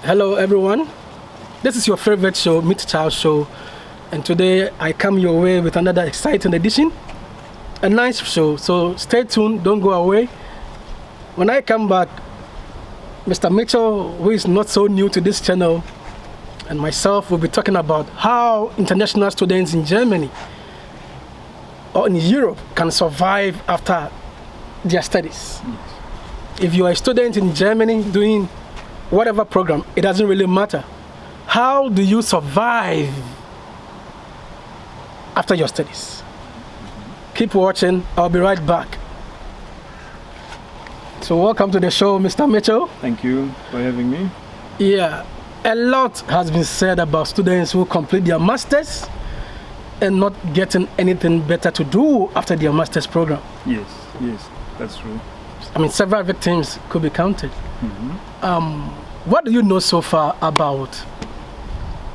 Hello, everyone. This is your favorite show, Meet Child Show, and today I come your way with another exciting edition, a nice show. So stay tuned, don't go away. When I come back, Mr. Mitchell, who is not so new to this channel, and myself will be talking about how international students in Germany or in Europe can survive after their studies. Yes. If you are a student in Germany doing whatever program, it doesn't really matter. How do you survive after your studies? Keep watching. I'll be right back. So welcome to the show, Mr. Mitchell. Thank you for having me. Yeah, a lot has been said about students who complete their masters and not getting anything better to do after their master's program. Yes, that's true. I mean, several victims could be counted. What do you know so far about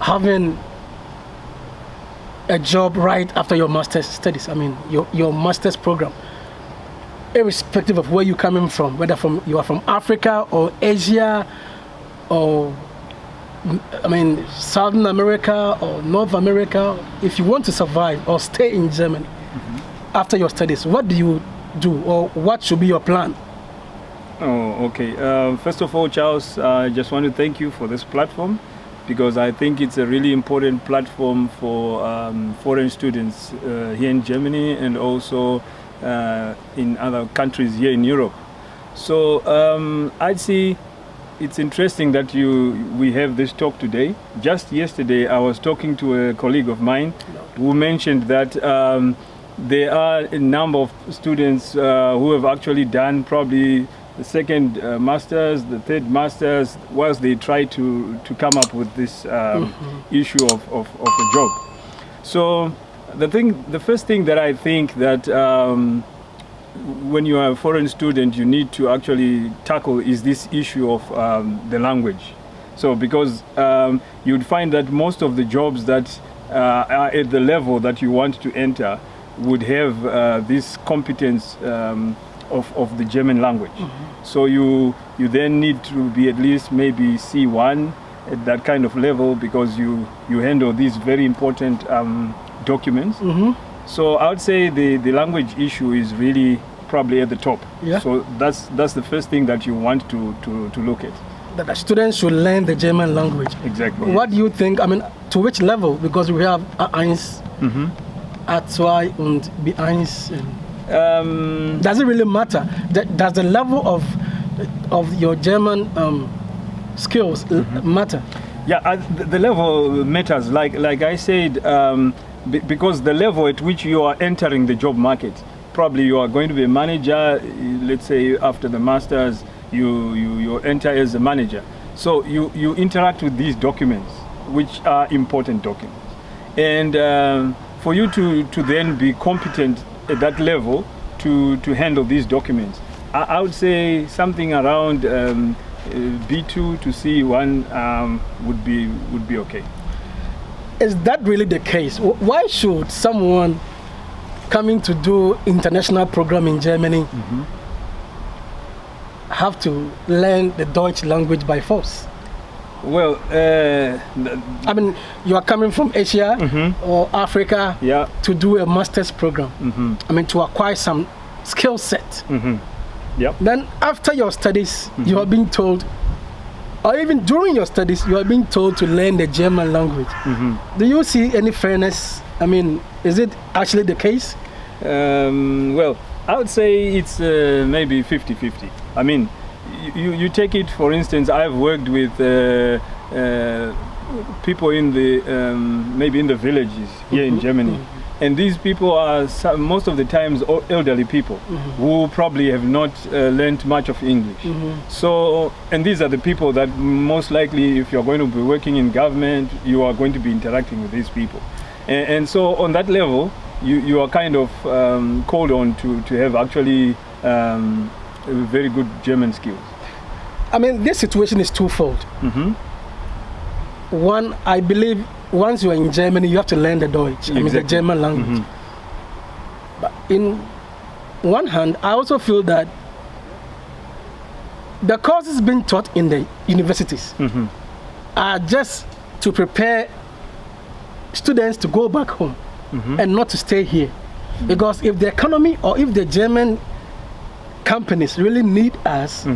having a job right after your master's studies? I mean, your master's program, irrespective of where you're coming from, whether you are from Africa or Asia or Southern America or North America. If you want to survive or stay in Germany after your studies, what do you do, or what should be your plan? Oh, okay. First of all, Charles, I just want to thank you for this platform, because I think it's a really important platform for foreign students here in Germany and also in other countries here in Europe. So I'd say it's interesting that we have this talk today. Just yesterday, I was talking to a colleague of mine who mentioned that there are a number of students who have actually done probably the second masters, the third masters, whilst they try to come up with this issue of a job. So the first thing that I think that when you are a foreign student, you need to actually tackle is this issue of the language. So because you'd find that most of the jobs that are at the level that you want to enter would have this competence of the German language. So you then need to be at least maybe C1 at that kind of level, because you handle these very important documents. So I would say the language issue is really probably at the top. Yeah. So that's the first thing that you want to look at. That the students should learn the German language. Exactly. What do you think? I mean, to which level? Because we have A1, A2 and B1. Does it really matter? Does the level of your German skills matter? Yeah, the level matters. Like I said, because the level at which you are entering the job market, probably you are going to be a manager. Let's say after the masters, you enter as a manager. So you interact with these documents, which are important documents, and for you to then be competent at that level to handle these documents, I would say something around B2 to C1 would be okay. Is that really the case? Why should someone coming to do international program in Germany have to learn the Deutsch language by force? Well, I mean, you are coming from Asia or Africa to do a master's program. I mean, to acquire some skill set. Then after your studies, you are being told, or even during your studies, you are being told to learn the German language. Do you see any fairness? I mean, is it actually the case? Well, I would say it's maybe 50-50. I mean, you take it, for instance, I've worked with people in the maybe in the villages here in Germany, and these people are most of the times elderly people who probably have not learned much of English. So, and these are the people that most likely, if you're going to be working in government, you are going to be interacting with these people, and so on that level, you are kind of called on to have actually very good German skills. I mean, this situation is twofold. One, I believe once you're in Germany, you have to learn the Deutsch, I mean the German language. But in one hand, I also feel that the courses being taught in the universities are just to prepare students to go back home and not to stay here. Because if the economy or if the German companies really need us,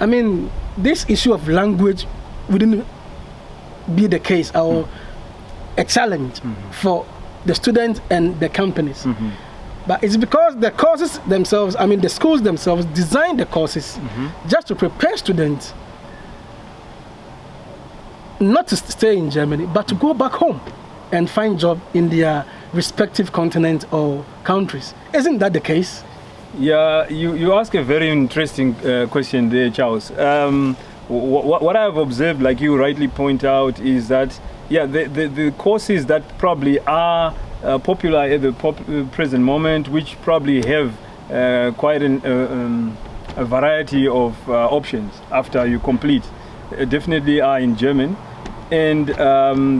I mean, this issue of language wouldn't be the case or a challenge for the students and the companies. But it's because the courses themselves, I mean, the schools themselves design the courses just to prepare students not to stay in Germany, but to go back home and find job in their respective continent or countries. Isn't that the case? Yeah, you ask a very interesting question there, Charles. What I've observed, like you rightly point out, is that the courses that probably are popular at the present moment, which probably have quite a variety of options after you complete, definitely are in German. And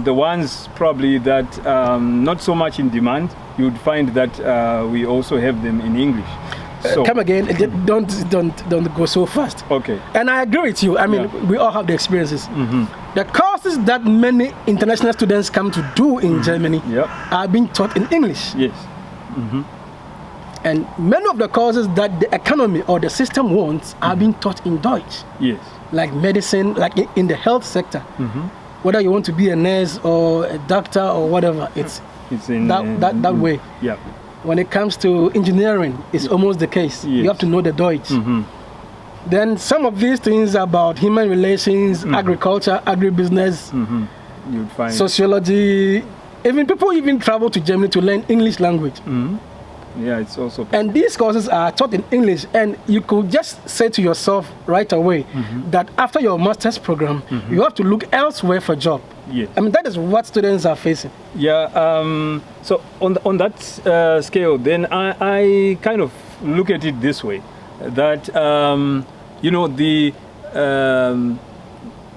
the ones probably that not so much in demand, you'd find that we also have them in English. So, come again, don't go so fast. Okay. And I agree with you. I mean, we all have the experiences. The courses that many international students come to do in Germany are being taught in English. Yes. And many of the courses that the economy or the system wants are being taught in Deutsch. Yes. Like medicine, like in the health sector. Whether you want to be a nurse or a doctor or whatever, it's in that way. Yeah. When it comes to engineering, it's almost the case. Yes. You have to know the Deutsch. Then some of these things about human relations, agriculture, agribusiness, you'd find sociology, even people even travel to Germany to learn English language. Yeah, it's also. And these courses are taught in English, and you could just say to yourself right away that after your master's program, you have to look elsewhere for a job. Yes. I mean, that is what students are facing. Yeah. So on that scale, then I kind of look at it this way, that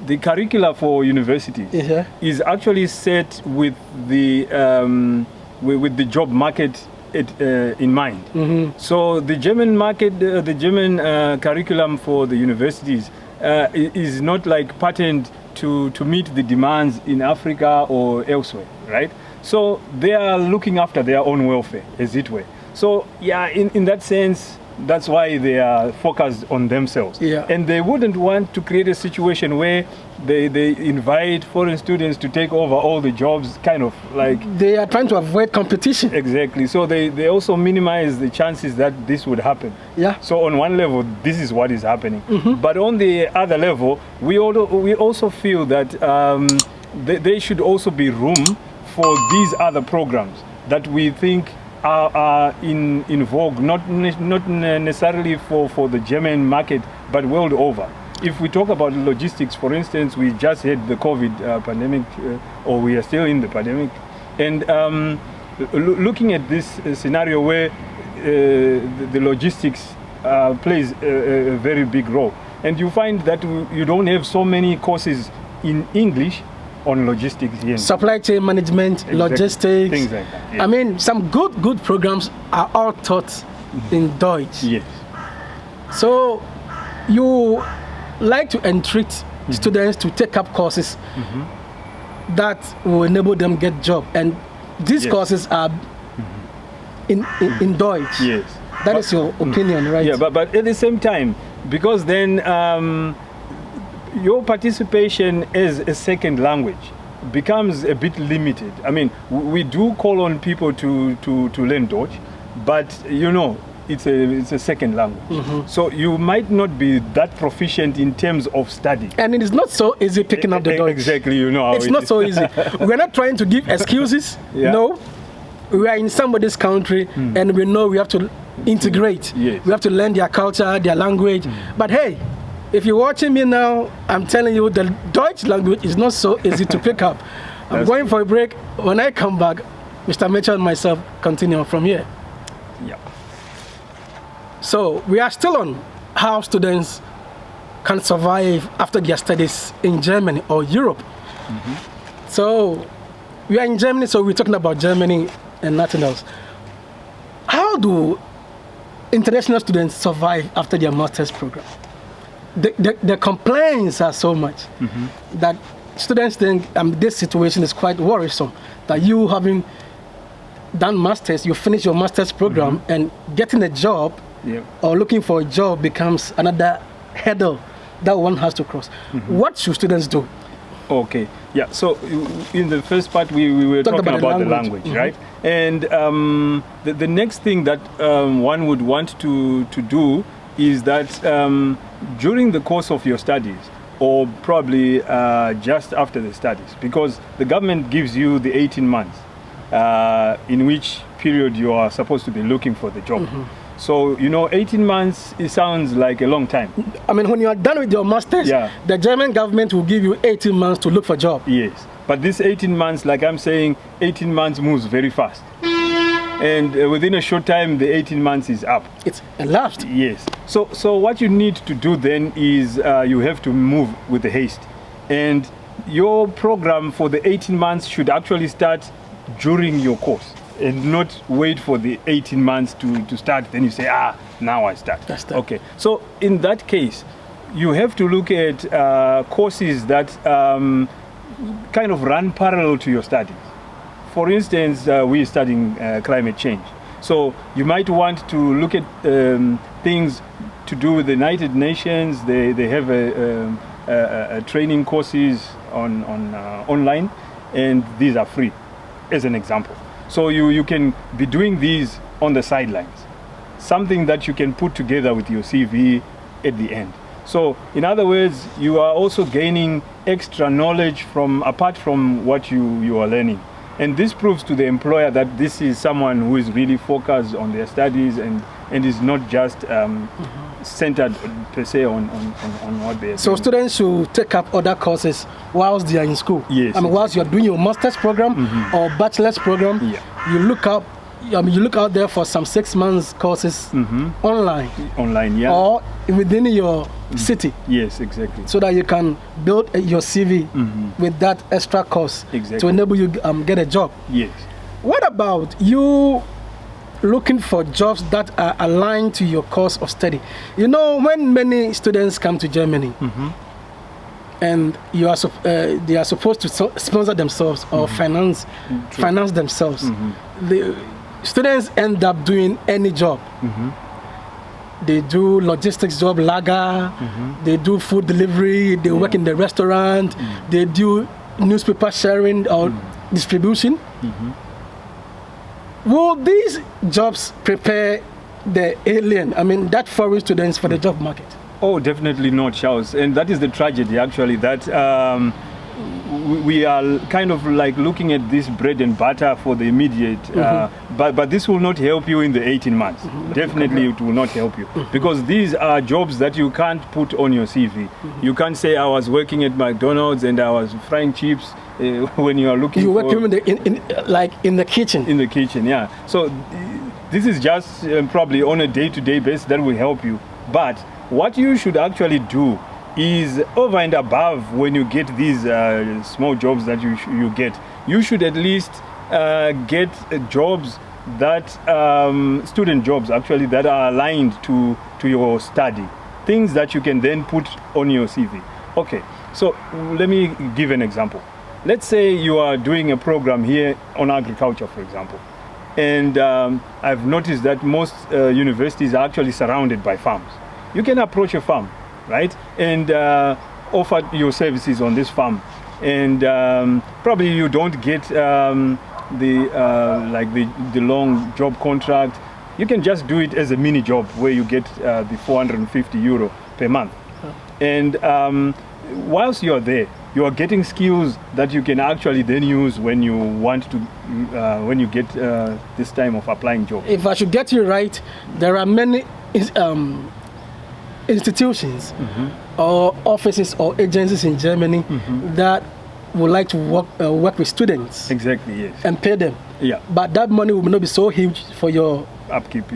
the curricula for universities is actually set with the job market in mind. So the German market, the German curriculum for the universities is not like patterned to meet the demands in Africa or elsewhere, right? So they are looking after their own welfare, as it were. So yeah, in that sense, that's why they are focused on themselves. Yeah. And they wouldn't want to create a situation where they invite foreign students to take over all the jobs, kind of like... They are trying to avoid competition. Exactly. So they also minimize the chances that this would happen. Yeah. So on one level, this is what is happening. But on the other level, we also feel that there should also be room for these other programs that we think are in vogue, not necessarily for the German market, but world over. If we talk about logistics, for instance, we just had the COVID pandemic, or we are still in the pandemic, and looking at this scenario where the logistics plays a very big role, and you find that you don't have so many courses in English on logistics here. Supply chain management, logistics. Things like that. Yeah. I mean, some good programs are all taught in Deutsch. Yes. So you like to entreat students to take up courses that will enable them get job, and these courses are in Deutsch. Yes. That is your opinion, right? Yeah, but at the same time, because then your participation as a second language becomes a bit limited. I mean, we do call on people to learn Deutsch, but it's a second language. So you might not be that proficient in terms of study. And it is not so easy picking up the Deutsch. Exactly, how it's not so easy. We're not trying to give excuses. Yeah. No, we are in somebody's country, and we know we have to integrate. Yes. We have to learn their culture, their language. But hey, if you're watching me now, I'm telling you the Deutsch language is not so easy to pick up. I'm going for a break. When I come back, Mr. Mitchell and myself continue from here. Yeah. So we are still on how students can survive after their studies in Germany or Europe. So we are in Germany, so we're talking about Germany and nothing else. How do international students survive after their master's program? the complaints are so much that students think this situation is quite worrisome. That you having done masters, you finish your master's program, and getting a job or looking for a job becomes another hurdle that one has to cross. What should students do? Okay, yeah, so in the first part we were talking about the language, right? And the next thing that one would want to do is that during the course of your studies, or probably just after the studies, because the government gives you the 18 months in which period you are supposed to be looking for the job. So, 18 months, it sounds like a long time. I mean, when you are done with your master's, the German government will give you 18 months to look for a job. Yes, but this 18 months, like I'm saying, 18 months moves very fast. And within a short time, the 18 months is up. It's elapsed. Yes. So what you need to do then is you have to move with the haste. And your program for the 18 months should actually start during your course, and not wait for the 18 months to start. Then you say, now I start. Okay. So in that case, you have to look at courses that kind of run parallel to your studies. For instance, we're studying climate change. So you might want to look at things to do with the United Nations. They have a training courses on online, and these are free, as an example. So you can be doing these on the sidelines, something that you can put together with your CV at the end. So in other words, you are also gaining extra knowledge apart from what you are learning. And this proves to the employer that this is someone who is really focused on their studies and is not just centered per se on what they're So doing. students should take up other courses whilst they are in school. Yes. I mean, whilst you're doing your master's program or bachelor's program, you look out there for some 6 months courses online. Online, yeah. Or within your city. Yes, exactly. So that you can build your CV with that extra course to enable you get a job. Yes. What about you looking for jobs that are aligned to your course of study? When many students come to Germany and they are supposed to sponsor themselves or finance themselves, the students end up doing any job. They do logistics job, lager, they do food delivery, they work in the restaurant, they do newspaper sharing or distribution. Will these jobs prepare the alien, that foreign students for the job market? Oh, definitely not, Charles. And that is the tragedy, actually, that we are kind of like looking at this bread and butter for the immediate, but this will not help you in the 18 months. Definitely it will not help you, because these are jobs that you can't put on your CV. You can't say, I was working at McDonald's and I was frying chips. When you are looking you work in the kitchen. In the kitchen, yeah. So this is just probably on a day-to-day basis that will help you. But what you should actually do is, over and above when you get these small jobs that you get, you should at least get jobs that student jobs actually that are aligned to your study, things that you can then put on your CV. Okay, so let me give an example. Let's say you are doing a program here on agriculture, for example, and I've noticed that most universities are actually surrounded by farms. You can approach a farm, right, and offer your services on this farm, and probably you don't get the long job contract. You can just do it as a mini job where you get the 450 euro per month, and whilst you're there, you are getting skills that you can actually then use when you want to, when you get this time of applying job. If I should get you right, there are many institutions or offices or agencies in Germany that would like to work with students. Exactly, yes. And pay them. Yeah. But that money will not be so huge for your upkeep,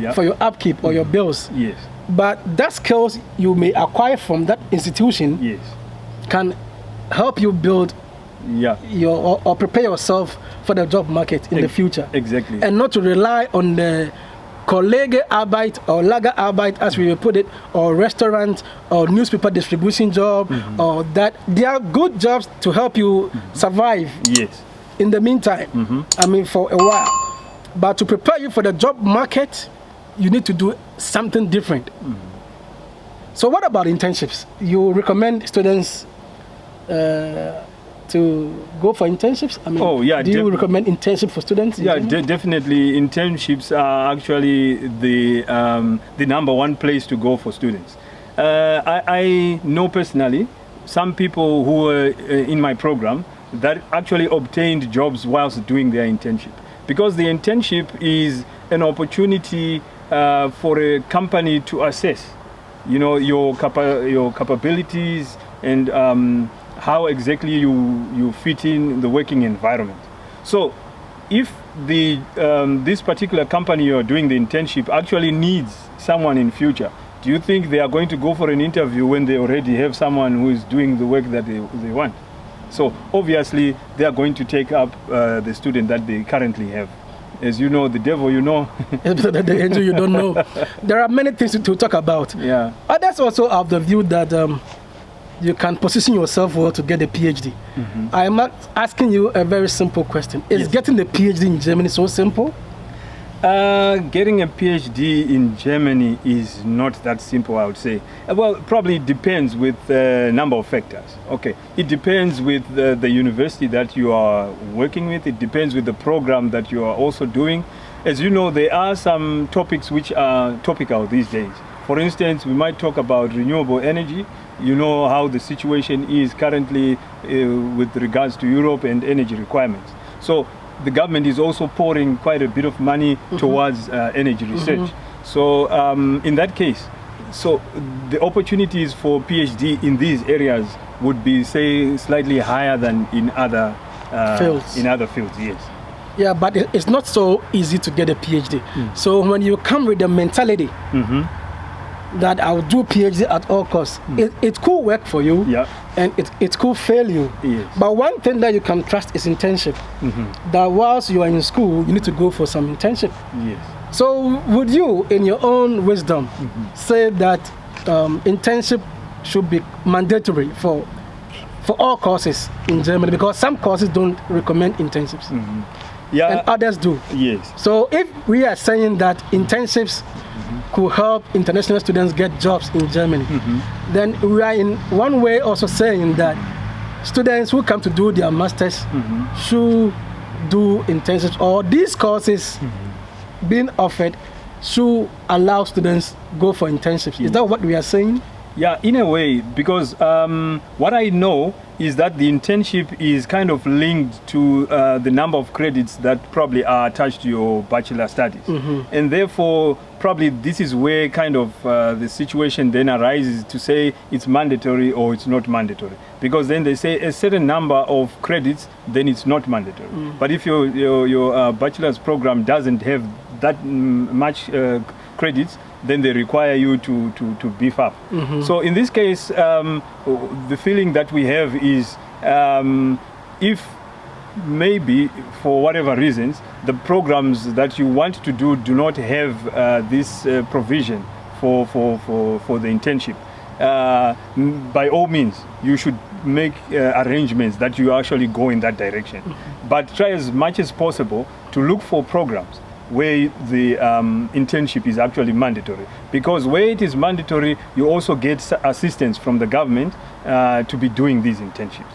or your bills. Yes. But that skills you may acquire from that institution can help you build or prepare yourself for the job market in the future. Exactly. And not to rely on the Kollegearbeit or Lagerarbeit, as we will put it, or restaurant or newspaper distribution job, or that they are good jobs to help you survive. Yes. In the meantime, I mean, for a while. But to prepare you for the job market, you need to do something different. So what about internships? You recommend students to go for internships? I mean, do you recommend internship for students? Yeah, definitely. Internships are actually the number one place to go for students. I know personally some people who were in my program that actually obtained jobs whilst doing their internship, because the internship is an opportunity for a company to assess, you know, your capabilities and how exactly you fit in the working environment. So if this particular company you're doing the internship actually needs someone in future, do you think they are going to go for an interview when they already have someone who is doing the work that they want? So obviously they are going to take up the student that they currently have. As you know, the devil you know. The angel you don't know. There are many things to talk about. Yeah. Others also have the view that you can position yourself well to get a PhD. I am asking you a very simple question. Is getting a PhD in Germany so simple? Getting a PhD in Germany is not that simple, I would say. Well, probably depends with a number of factors. Okay, it depends with the university that you are working with. It depends with the program that you are also doing. As you know, there are some topics which are topical these days. For instance, we might talk about renewable energy. You know how the situation is currently with regards to Europe and energy requirements. So the government is also pouring quite a bit of money towards energy research. So in that case, so the opportunities for PhD in these areas would be, say, slightly higher than in other fields. In other fields, yes. Yeah, but it's not so easy to get a PhD. So when you come with the mentality that I'll do PhD at all costs, it could work for you, and it could fail you. Yes. But one thing that you can trust is internship. That whilst you are in school, you need to go for some internship. Yes. So would you, in your own wisdom, say that internship should be mandatory for all courses in Germany? Because some courses don't recommend internships. Yeah. And others do. Yes. So if we are saying that internships could help international students get jobs in Germany, then we are in one way also saying that students who come to do their masters should do internships, or these courses being offered should allow students go for internships. Is that what we are saying? Yeah, in a way, because what I know is that the internship is kind of linked to the number of credits that probably are attached to your bachelor studies. And therefore, probably this is where kind of the situation then arises to say it's mandatory or it's not mandatory. Because then they say a certain number of credits, then it's not mandatory. But if your bachelor's program doesn't have that much credits, then they require you to beef up. So in this case, the feeling that we have is if maybe for whatever reasons, the programs that you want to do not have this provision for the internship, by all means, you should make arrangements that you actually go in that direction. But try as much as possible to look for programs where the internship is actually mandatory, because where it is mandatory, you also get assistance from the government to be doing these internships.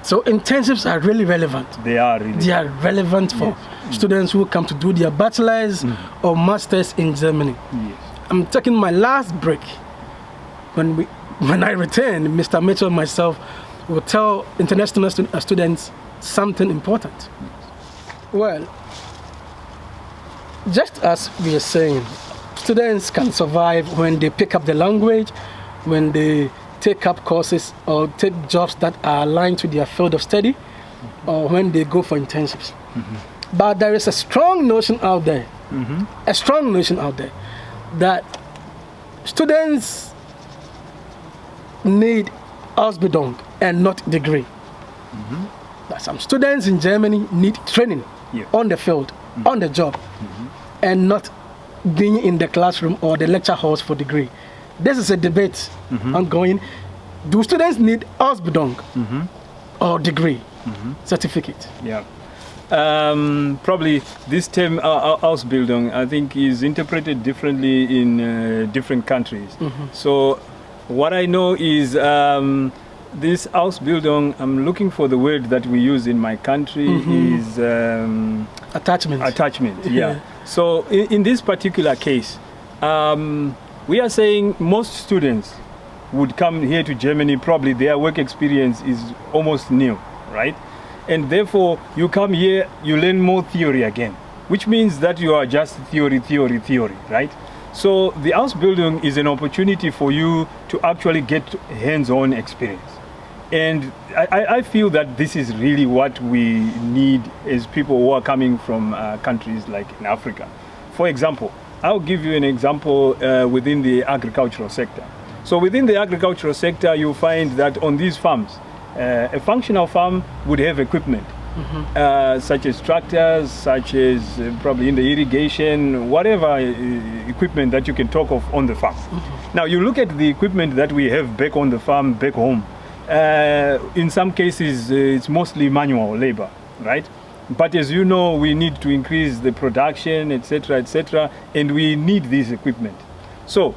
So internships are really relevant. They are really. They are relevant for students who come to do their bachelors or masters in Germany. Yes. I'm taking my last break. When I return, Mr. Mitchell and myself will tell international students something important. Well, just as we are saying, students can survive when they pick up the language, when they take up courses or take jobs that are aligned to their field of study, or when they go for internships. But there is a strong notion out there, that students need Ausbildung and not degree. That some students in Germany need training on the field, on the job, and not being in the classroom or the lecture halls for degree. This is a debate ongoing. Do students need Ausbildung or degree certificate? Yeah. Probably this term Ausbildung, I think, is interpreted differently in different countries. So what I know is this Ausbildung, I'm looking for the word that we use in my country, is attachment. Attachment, yeah. So in this particular case, we are saying most students would come here to Germany, probably their work experience is almost nil, right? And therefore, you come here, you learn more theory again, which means that you are just theory, right? So the Ausbildung is an opportunity for you to actually get hands-on experience. And I feel that this is really what we need as people who are coming from countries like in Africa. For example, I'll give you an example within the agricultural sector. So within the agricultural sector, you'll find that on these farms, a functional farm would have equipment, such as tractors, such as probably in the irrigation, whatever equipment that you can talk of on the farm. Now you look at the equipment that we have back on the farm, back home. In some cases, it's mostly manual labor, right? But as you know, we need to increase the production, etc., and we need this equipment. So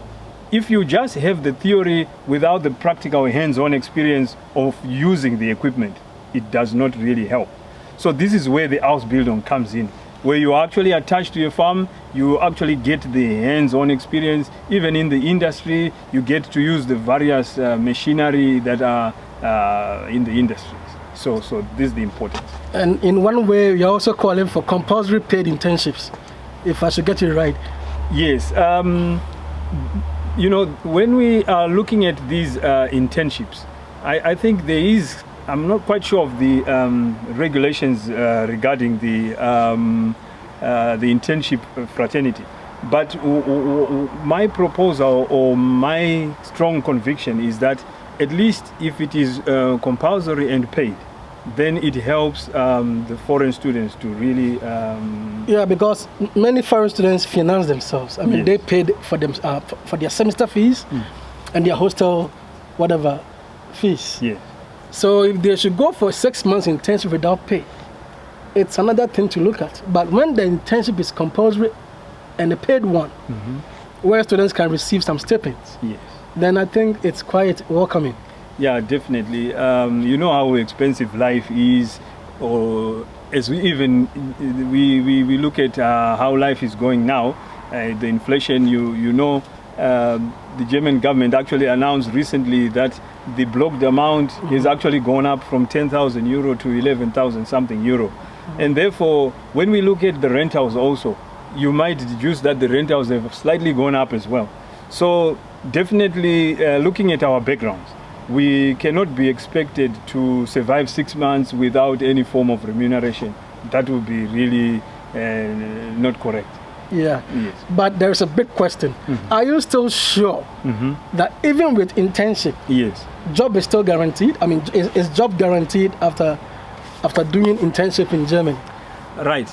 if you just have the theory without the practical hands-on experience of using the equipment, it does not really help. So this is where the Ausbildung comes in, where you are actually attached to a farm, you actually get the hands-on experience. Even in the industry, you get to use the various machinery that are in the industries. So this is the importance. And in one way, you're also calling for compulsory paid internships, if I should get it right. Yes. You know, when we are looking at these internships, I think there is, I'm not quite sure of the regulations regarding the internship fraternity, but my proposal or my strong conviction is that at least if it is compulsory and paid, then it helps the foreign students to really... Yeah, because many foreign students finance themselves. I mean, they paid for them for their semester fees and their hostel, whatever, fees. Yes. So if they should go for 6 months internship without pay, it's another thing to look at. But when the internship is compulsory and a paid one, where students can receive some stipends, then I think it's quite welcoming. Yeah, definitely. You know how expensive life is, or as we look at how life is going now, the inflation, you know, the German government actually announced recently that the blocked amount has actually gone up from 10,000 euro to 11,000 something euro. And therefore, when we look at the rentals also, you might deduce that the rentals have slightly gone up as well. So definitely looking at our backgrounds, we cannot be expected to survive 6 months without any form of remuneration. That would be really not correct. Yeah, but there's a big question. Are you still sure that even with internship, job is still guaranteed? I mean, is job guaranteed after doing internship in Germany? Right.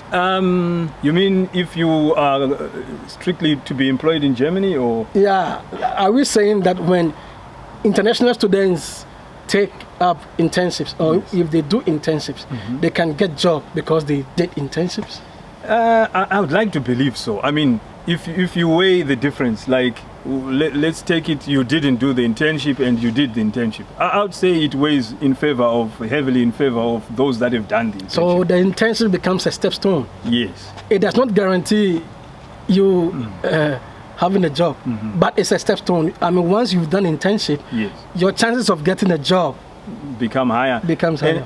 You mean if you are strictly to be employed in Germany, or? Yeah. Are we saying that when international students take up internships, or if they do internships, they can get job because they did internships? I would like to believe so. I mean, if you weigh the difference, like let's take it, you didn't do the internship and you did the internship. I would say it weighs heavily in favor of those that have done the internship. So the internship becomes a stepstone. Yes. It does not guarantee you having a job, but it's a stepstone. I mean, once you've done internship, your chances of getting a job becomes higher.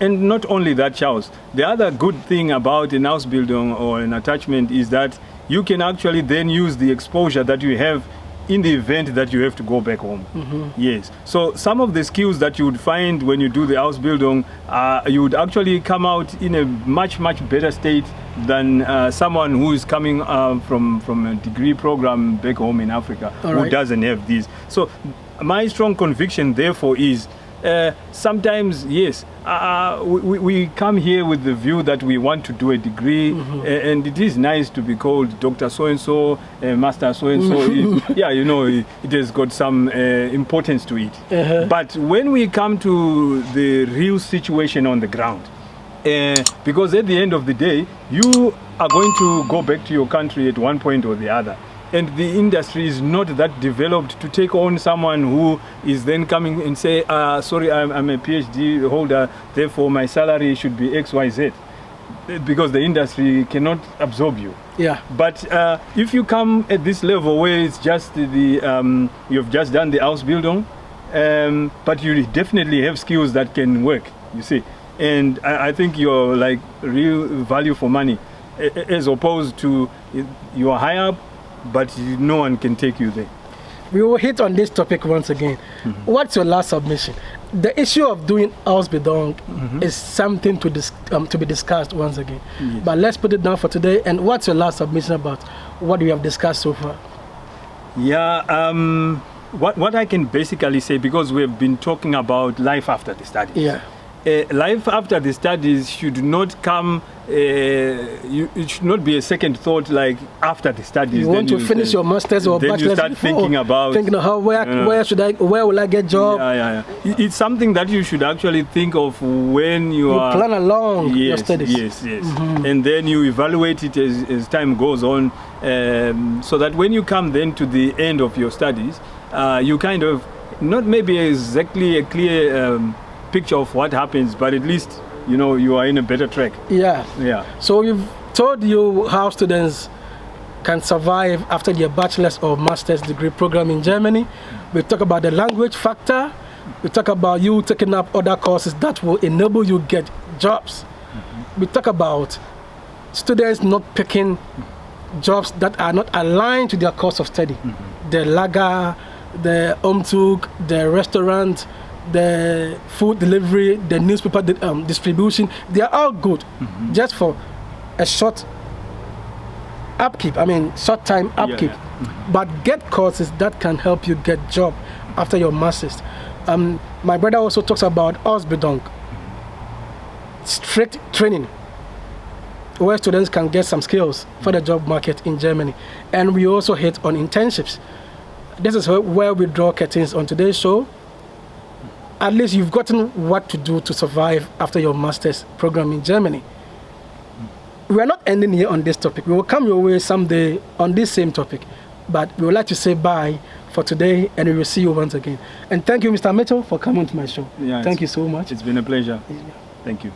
And not only that, Charles, the other good thing about an Ausbildung or an attachment is that you can actually then use the exposure that you have in the event that you have to go back home. Yes. So some of the skills that you would find when you do the Ausbildung, you would actually come out in a much better state than someone who is coming from a degree program back home in Africa who doesn't have these. So my strong conviction, therefore, is sometimes, yes, we come here with the view that we want to do a degree, and it is nice to be called Dr. So-and-so, Master So-and-so. Yeah, you know, it has got some importance to it. But when we come to the real situation on the ground, because at the end of the day, you are going to go back to your country at one point or the other. And the industry is not that developed to take on someone who is then coming and say, sorry, I'm a PhD holder, therefore my salary should be X, Y, Z. Because the industry cannot absorb you. Yeah. But if you come at this level where it's just you've just done the Ausbildung, but you definitely have skills that can work, you see. And I think you're like real value for money, as opposed to you're high up, but no one can take you there. We will hit on this topic once again. What's your last submission? The issue of doing Ausbildung is something to be discussed once again. Yes. But let's put it down for today. And what's your last submission about what we have discussed so far? Yeah, what I can basically say, because we've been talking about life after the studies. Yeah. Life after the studies should not come, it should not be a second thought like after the studies. You want to finish your master's or then bachelor's you start thinking about where will I get job? Yeah. It's something that you should actually think of when you are plan along your studies. Yes. And then you evaluate it as time goes on, so that when you come then to the end of your studies, you kind of not maybe exactly a clear picture of what happens, but at least you know you are in a better track. Yeah. So we've told you how students can survive after their bachelor's or master's degree program in Germany. We talk about the language factor. We talk about you taking up other courses that will enable you get jobs. We talk about students not picking jobs that are not aligned to their course of study. The Lager, the Umzug, the restaurant, the food delivery, the newspaper distribution, they are all good, just for a short time upkeep. But get courses that can help you get job after your master's. My brother also talks about Ausbildung, strict training, where students can get some skills for the job market in Germany. And we also hit on internships. This is where we draw curtains on today's show. At least you've gotten what to do to survive after your master's program in Germany. We are not ending here on this topic. We will come your way someday on this same topic. But we would like to say bye for today, and we will see you once again. And thank you, Mr. Mitchell, for coming to my show. Yeah, thank you so much. It's been a pleasure. Thank you.